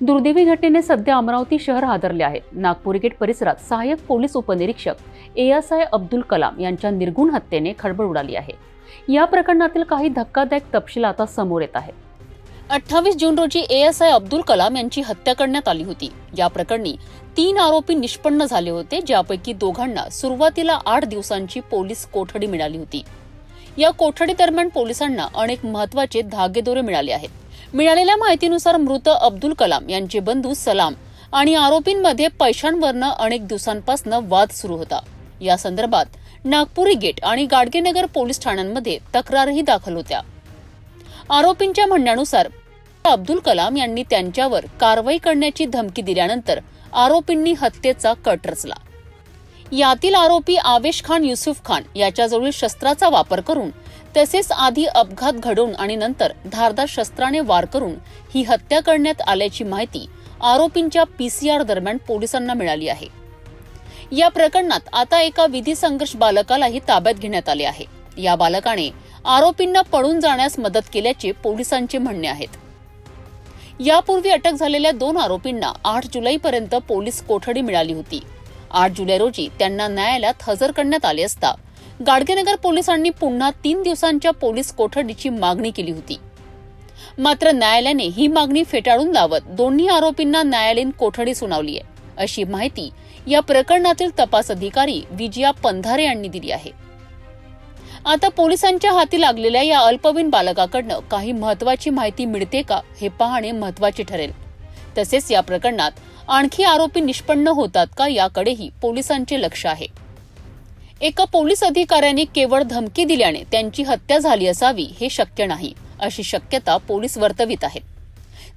दुर्दैवी घटनेने सध्या अमरावती शहर हादरले आहे। नागपुरी गेट परिसरात सहाय्यक पोलीस उपनिरीक्षक ASI अब्दुल कलाम यांच्या निर्घुण हत्येने खळबळ उडाली आहे। या प्रकरणातील काही धक्कादायक तपशील आता समोर येत आहेत। 28 जून रोजी ASI अब्दुल कलाम यांची हत्या करण्यात आली होती। या प्रकरणी 3 आरोपी निष्पन्न झाले होते, ज्यापैकी दोघांना सुरुवातीला 8 दिवसांची पोलीस कोठडी मिळाली होती। या कोठडी दरम्यान पोलिसांना अनेक महत्त्वाचे धागेदोरे मिळाले आहेत। मिळालेल्या माहितीनुसार मृत अब्दुल कलाम यांचे बंधू सलाम आणि आरोपींमध्ये पैशांवरनं अनेक दिवसांपासून वाद सुरू होता। या संदर्भात नागपुरी गेट आणि गाडगेनगर पोलीस ठाण्यांमध्ये तक्रारही दाखल होत्या। आरोपींच्या म्हणण्यानुसार अब्दुल कलाम यांनी त्यांच्यावर कारवाई करण्याची धमकी दिल्यानंतर आरोपींनी हत्येचा कट रचला। यातील आरोपी आवेश खान युसुफ खान याच्याजवळील शस्त्राचा वापर करून तसेच आधी अपघात घडवून आणि नंतर धारदार शस्त्राने वार करून ही हत्या करण्यात आल्याची माहिती आरोपींच्या PCR दरम्यान पोलिसांना मिळाली आहे। या प्रकरणात आता एका विधी संघर्ष बालकालाही ताब्यात घेण्यात आले आहे। या बालकाने आरोपींना पळून जाण्यास मदत केल्याचे पोलिसांचे म्हणणे आहेत। यापूर्वी अटक झालेल्या 2 आरोपींना 8 जुलैपर्यंत पोलीस कोठडी मिळाली होती। 8 जुलै रोजी त्यांना न्यायालयात हजर करण्यात आले असता गाडगेनगर पोलिसांनी पुन्हा 3 दिवसांच्या पोलीस कोठडीची मागणी केली होती। मात्र न्यायालयाने ही मागणी फेटाळून लावत दोन्ही आरोपींना न्यायालयीन कोठडी सुनावली आहे, अशी माहिती या प्रकरणातील तपास अधिकारी विजया पंधारे यांनी दिली आहे। आता पोलिसांच्या हाती लागलेल्या या अल्पवयीन बालकाकडनं काही महत्त्वाची माहिती मिळते का हे पाहणे महत्त्वाचे ठरेल। तसेच या प्रकरणात आणखी आरोपी निष्पन्न होतात का याकडेही पोलिसांचे लक्ष आहे। एका पोलीस अधिकाऱ्याने केवळ धमकी दिल्याने त्यांची हत्या झाली असावी हे शक्य नाही, अशी शक्यता पोलीस वर्तवित आहेत।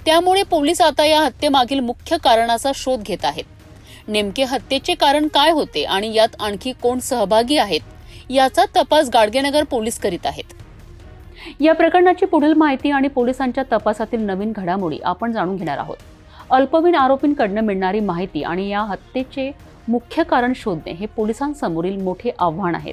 त्यामुळे पोलीस आता या हत्येमागील मुख्य कारणाचा शोध घेत आहेत। नेमके हत्येचे कारण काय होते आणि यात आणखी कोण सहभागी आहेत याचा तपास गाडगेनगर पोलीस करीत आहेत। या प्रकरणाची पुढील माहिती आणि पोलिसांच्या तपासातील नवीन घडामोडी आपण जाणून घेणार आहोत। अल्पवयीन आरोपींकडून मिळणारी माहिती आणि या हत्येचे मुख्य कारण शोधणे हे पोलिसांसमोरील मोठे आव्हान आहे।